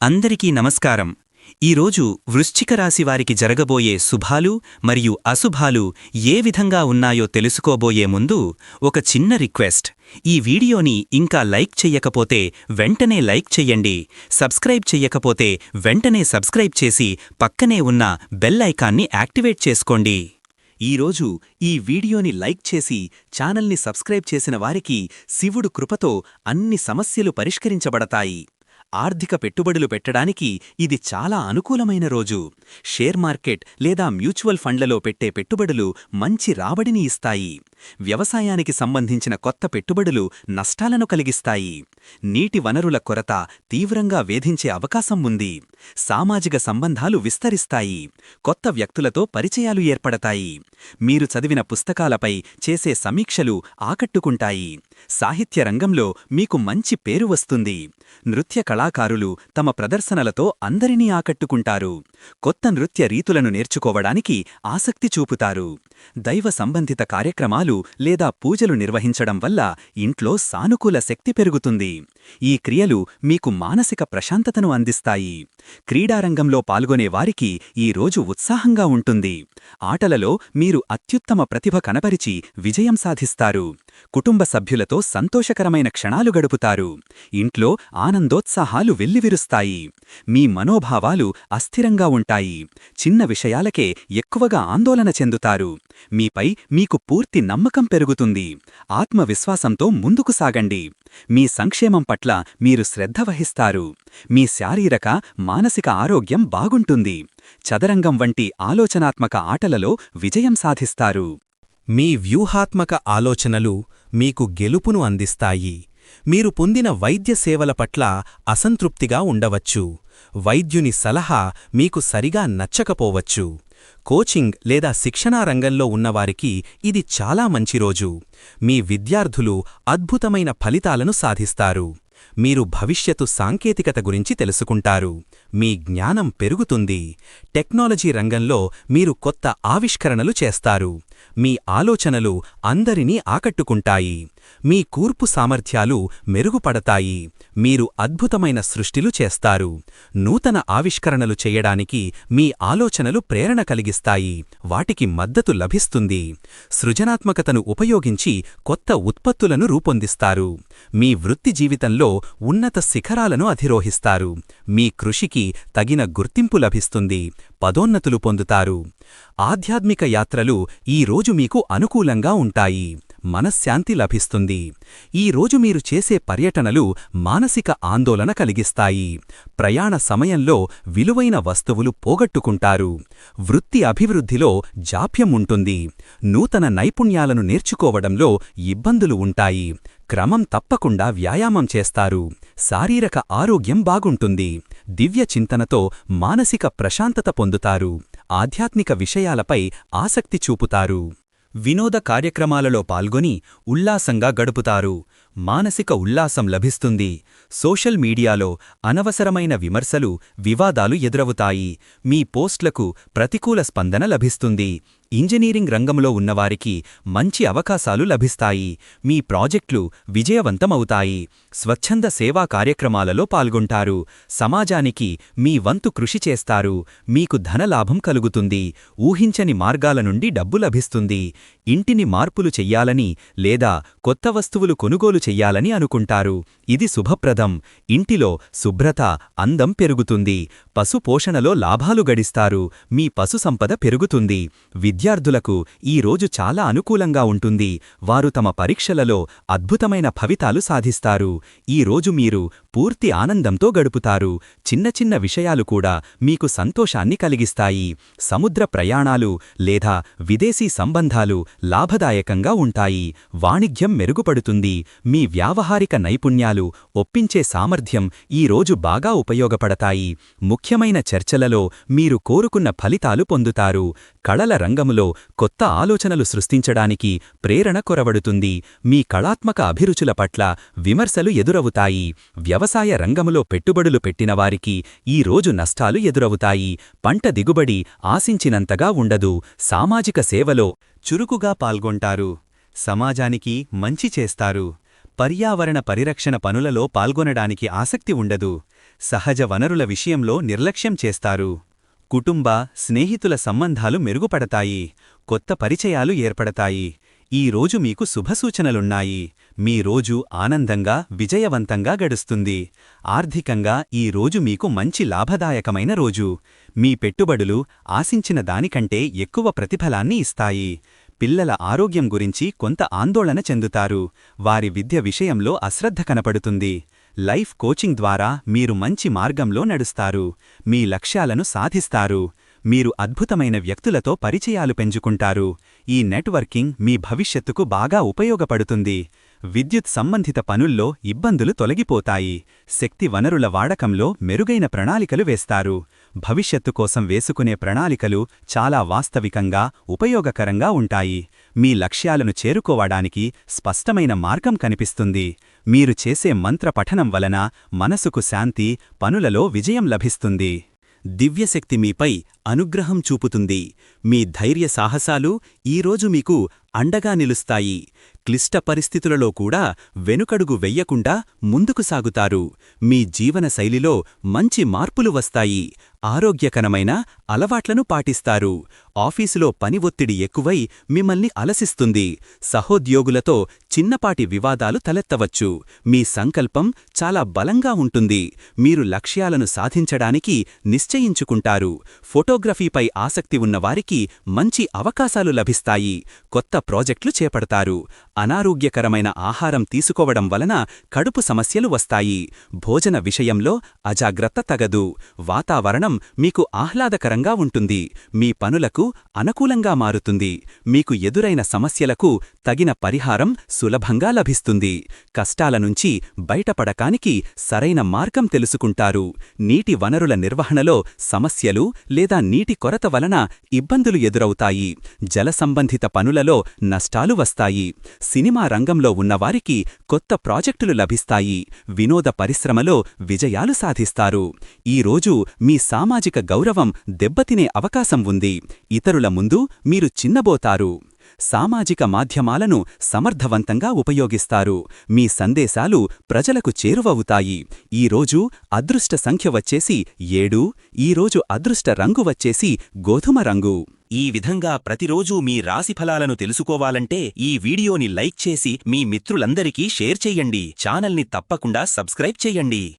అందరికీ నమస్కారం. ఈరోజు వృశ్చిక రాశి వారికి జరగబోయే శుభాలు మరియు అశుభాలు ఏ విధంగా ఉన్నాయో తెలుసుకోబోయే ముందు ఒక చిన్న రిక్వెస్ట్. ఈ వీడియోని ఇంకా లైక్ చెయ్యకపోతే వెంటనే లైక్ చెయ్యండి. సబ్స్క్రైబ్ చెయ్యకపోతే వెంటనే సబ్స్క్రైబ్ చేసి పక్కనే ఉన్న బెల్ ఐకాన్ని యాక్టివేట్ చేసుకోండి. ఈరోజు ఈ వీడియోని లైక్ చేసి ఛానల్ని సబ్స్క్రైబ్ చేసిన వారికి శివుడు కృపతో అన్ని సమస్యలు పరిష్కరించబడతాయి. ఆర్థిక పెట్టుబడులు పెట్టడానికి ఇది చాలా అనుకూలమైన రోజు. షేర్ మార్కెట్ లేదా మ్యూచువల్ ఫండ్లలో పెట్టే పెట్టుబడులు మంచి రాబడిని ఇస్తాయి. వ్యవసాయానికి సంబంధించిన కొత్త పెట్టుబడులు నష్టాలను కలిగిస్తాయి. నీటి వనరుల కొరత తీవ్రంగా వేధించే అవకాశం ఉంది. సామాజిక సంబంధాలు విస్తరిస్తాయి. కొత్త వ్యక్తులతో పరిచయాలు ఏర్పడతాయి. మీరు చదివిన పుస్తకాలపై చేసే సమీక్షలు ఆకట్టుకుంటాయి. సాహిత్య రంగంలో మీకు మంచి పేరు వస్తుంది. నృత్య కళాకారులు తమ ప్రదర్శనలతో అందరినీ ఆకట్టుకుంటారు. కొత్త నృత్య రీతులను నేర్చుకోవడానికి ఆసక్తి చూపుతారు. దైవ సంబంధిత కార్యక్రమాలు లేదా పూజలు నిర్వహించడం వల్ల ఇంట్లో సానుకూల శక్తి పెరుగుతుంది. ఈ క్రియలు మీకు మానసిక ప్రశాంతతను అందిస్తాయి. క్రీడారంగంలో పాల్గొనే వారికి ఈ రోజు ఉత్సాహంగా ఉంటుంది. ఆటలలో మీరు అత్యుత్తమ ప్రతిభ కనపరిచి విజయం సాధిస్తారు. కుటుంబ సభ్యులతో సంతోషకరమైన క్షణాలు గడుపుతారు. ఇంట్లో ఆనందోత్సాహాలు వెల్లివిరుస్తాయి. మీ మనోభావాలు అస్థిరంగా ఉంటాయి. చిన్న విషయాలకే ఎక్కువగా ఆందోళన చెందుతారు. మీపై మీకు పూర్తి నమ్మకం పెరుగుతుంది. ఆత్మవిశ్వాసంతో ముందుకు సాగండి. మీ సంక్షేమం పట్ల మీరు శ్రద్ధ వహిస్తారు. మీ శారీరక, మానసిక ఆరోగ్యం బాగుంటుంది. చదరంగం వంటి ఆలోచనాత్మక ఆటలలో విజయం సాధిస్తారు. మీ వ్యూహాత్మక ఆలోచనలు మీకు గెలుపును అందిస్తాయి. మీరు పొందిన వైద్య సేవల పట్ల అసంతృప్తిగా ఉండవచ్చు. వైద్యుని సలహా మీకు సరిగా నచ్చకపోవచ్చు. కోచింగ్ లేదా శిక్షణా రంగంలో ఉన్నవారికి ఇది చాలా మంచి రోజు. మీ విద్యార్థులు అద్భుతమైన ఫలితాలను సాధిస్తారు. మీరు భవిష్యత్తు సాంకేతికత గురించి తెలుసుకుంటారు. మీ జ్ఞానం పెరుగుతుంది. టెక్నాలజీ రంగంలో మీరు కొత్త ఆవిష్కరణలు చేస్తారు. మీ ఆలోచనలు అందరినీ ఆకట్టుకుంటాయి. మీ కూర్పు సామర్థ్యాలు మెరుగుపడతాయి. మీరు అద్భుతమైన సృష్టిలు చేస్తారు. నూతన ఆవిష్కరణలు చేయడానికి మీ ఆలోచనలు ప్రేరణ కలిగిస్తాయి. వాటికి మద్దతు లభిస్తుంది. సృజనాత్మకతను ఉపయోగించి కొత్త ఉత్పత్తులను రూపొందిస్తారు. మీ వృత్తి జీవితంలో ఉన్నత శిఖరాలను అధిరోహిస్తారు. మీ కృషికి తగిన గుర్తింపు లభిస్తుంది. పదోన్నతులు పొందుతారు. ఆధ్యాత్మిక యాత్రలు ఈ రోజు మీకు అనుకూలంగా ఉంటాయి. మనశ్శాంతి లభిస్తుంది. ఈ రోజు మీరు చేసే పర్యటనలు మానసిక ఆందోళన కలిగిస్తాయి. ప్రయాణ సమయంలో విలువైన వస్తువులు పోగొట్టుకుంటారు. వృత్తి అభివృద్ధిలో జాప్యం ఉంటుంది. నూతన నైపుణ్యాలను నేర్చుకోవడంలో ఇబ్బందులు ఉంటాయి. క్రమం తప్పకుండా వ్యాయామం చేస్తారు. శారీరక ఆరోగ్యం బాగుంటుంది. దివ్య చింతనతో మానసిక ప్రశాంతత పొందుతారు. ఆధ్యాత్మిక విషయాలపై ఆసక్తి చూపుతారు. వినోద కార్యక్రమాలలో పాల్గొని ఉల్లాసంగా గడుపుతారు. మానసిక ఉల్లాసం లభిస్తుంది. సోషల్ మీడియాలో అనవసరమైన విమర్శలు, వివాదాలు ఎదురవుతాయి. మీ పోస్ట్లకు ప్రతికూల స్పందన లభిస్తుంది. ఇంజనీరింగ్ రంగంలో ఉన్నవారికి మంచి అవకాశాలు లభిస్తాయి. మీ ప్రాజెక్టులు విజయవంతమవుతాయి. స్వచ్ఛంద సేవా కార్యక్రమాలలో పాల్గొంటారు. సమాజానికి మీ వంతు కృషి చేస్తారు. మీకు ధనలాభం కలుగుతుంది. ఊహించని మార్గాల నుండి డబ్బు లభిస్తుంది. ఇంటిని మార్పులు చెయ్యాలని లేదా కొత్త వస్తువులు కొనుగోలు చెయ్యాలని అనుకుంటారు. ఇది శుభప్రదం. ఇంటిలో శుభ్రత, అందం పెరుగుతుంది. పశు పోషణలో లాభాలు గడిస్తారు. మీ పశు సంపద పెరుగుతుంది. విద్యార్థులకు ఈ రోజు చాలా అనుకూలంగా ఉంటుంది. వారు తమ పరీక్షలలో అద్భుతమైన ఫలితాలు సాధిస్తారు. ఈ రోజు మీరు పూర్తి ఆనందంతో గడుపుతారు. చిన్న చిన్న విషయాలు కూడా మీకు సంతోషాన్ని కలిగిస్తాయి. సముద్ర ప్రయాణాలు లేదా విదేశీ సంబంధాలు లాభదాయకంగా ఉంటాయి. వాణిజ్యం మెరుగుపడుతుంది. మీ వ్యావహారిక నైపుణ్యాలు, ఒప్పించే సామర్థ్యం ఈ రోజు బాగా ఉపయోగపడతాయి. ముఖ్యమైన చర్చలలో మీరు కోరుకున్న ఫలితాలు పొందుతారు. కళల రంగములో కొత్త ఆలోచనలు సృష్టించడానికి ప్రేరణ కొరవడుతుంది. మీ కళాత్మక అభిరుచుల పట్ల విమర్శలు ఎదురవుతాయి. వ్యవసాయ రంగములో పెట్టుబడులు పెట్టినవారికి ఈ రోజు నష్టాలు ఎదురవుతాయి. పంట దిగుబడి ఆశించినంతగా ఉండదు. సామాజిక సేవలో చురుకుగా పాల్గొంటారు. సమాజానికి మంచి చేస్తారు. పర్యావరణ పరిరక్షణ పనులలో పాల్గొనడానికి ఆసక్తి ఉండదు. సహజ వనరుల విషయంలో నిర్లక్ష్యం చేస్తారు. కుటుంబ, స్నేహితుల సంబంధాలు మెరుగుపడతాయి. కొత్త పరిచయాలు ఏర్పడతాయి. ఈ రోజు మీకు శుభసూచనలున్నాయి. మీ రోజు ఆనందంగా, విజయవంతంగా గడుస్తుంది. ఆర్థికంగా ఈ రోజు మీకు మంచి లాభదాయకమైన రోజు. మీ పెట్టుబడులు ఆశించిన దానికంటే ఎక్కువ ప్రతిఫలాన్ని ఇస్తాయి. పిల్లల ఆరోగ్యం గురించి కొంత ఆందోళన చెందుతారు. వారి విద్య విషయంలో అశ్రద్ధ కనపడుతుంది. లైఫ్ కోచింగ్ ద్వారా మీరు మంచి మార్గంలో నడుస్తారు. మీ లక్ష్యాలను సాధిస్తారు. మీరు అద్భుతమైన వ్యక్తులతో పరిచయాలు పెంచుకుంటారు. ఈ నెట్వర్కింగ్ మీ భవిష్యత్తుకు బాగా ఉపయోగపడుతుంది. విద్యుత్ సంబంధిత పనుల్లో ఇబ్బందులు తొలగిపోతాయి. శక్తి వనరుల వాడకంలో మెరుగైన ప్రణాళికలు వేస్తారు. భవిష్యత్తు కోసం వేసుకునే ప్రణాళికలు చాలా వాస్తవికంగా, ఉపయోగకరంగా ఉంటాయి. మీ లక్ష్యాలను చేరుకోవడానికి స్పష్టమైన మార్గం కనిపిస్తుంది. మీరు చేసే మంత్ర పఠనం వలన మనసుకు శాంతి, పనులలో విజయం లభిస్తుంది. దివ్యశక్తి మీపై అనుగ్రహం చూపుతుంది. మీ ధైర్య సాహసాలు ఈరోజు మీకు అండగా నిలుస్తాయి. క్లిష్ట పరిస్థితులలో కూడా వెనుకడుగు వెయ్యకుండా ముందుకు సాగుతారు. మీ జీవన శైలిలో మంచి మార్పులు వస్తాయి. ఆరోగ్యకరమైన అలవాట్లను పాటిస్తారు. ఆఫీసులో పని ఒత్తిడి ఎక్కువై మిమ్మల్ని అలసిస్తుంది. సహోద్యోగులతో చిన్నపాటి వివాదాలు తలెత్తవచ్చు. మీ సంకల్పం చాలా బలంగా ఉంటుంది. మీరు లక్ష్యాలను సాధించడానికి నిశ్చయించుకుంటారు. ఫోటోగ్రఫీపై ఆసక్తి ఉన్నవారికి మంచి అవకాశాలు లభిస్తాయి. కొత్త ప్రాజెక్టులు చేపడతారు. అనారోగ్యకరమైన ఆహారం తీసుకోవడం వలన కడుపు సమస్యలు వస్తాయి. భోజన విషయంలో అజాగ్రత్త తగదు. వాతావరణం మీకు ఆహ్లాదకరంగా ఉంటుంది. మీ పనులకు అనుకూలంగా మారుతుంది. మీకు ఎదురైన సమస్యలకు తగిన పరిహారం సులభంగా లభిస్తుంది. కష్టాల నుంచి బయటపడటానికి సరైన మార్గం తెలుసుకుంటారు. నీటి వనరుల నిర్వహణలో సమస్యలు లేదా నీటి కొరత వలన ఇబ్బందులు ఎదురవుతాయి. జల సంబంధిత పనులలో నష్టాలు వస్తాయి. సినిమా రంగంలో ఉన్నవారికి కొత్త ప్రాజెక్టులు లభిస్తాయి. వినోద పరిశ్రమలో విజయాలు సాధిస్తారు. ఈరోజు మీ సామాజిక గౌరవం దెబ్బతినే అవకాశం ఉంది. ఇతరుల ముందు మీరు చిన్నబోతారు. సామాజిక మాధ్యమాలను సమర్థవంతంగా ఉపయోగిస్తారు. మీ సందేశాలు ప్రజలకు చేరువవుతాయి. ఈరోజు అదృష్ట సంఖ్య వచ్చేసి 7. ఈరోజు అదృష్ట రంగు వచ్చేసి గోధుమ రంగు. ఈ విధంగా ప్రతిరోజూ మీ రాశిఫలాలను తెలుసుకోవాలంటే ఈ వీడియోని లైక్ చేసి మీ మిత్రులందరికీ షేర్ చెయ్యండి. ఛానల్ని తప్పకుండా సబ్స్క్రైబ్ చెయ్యండి.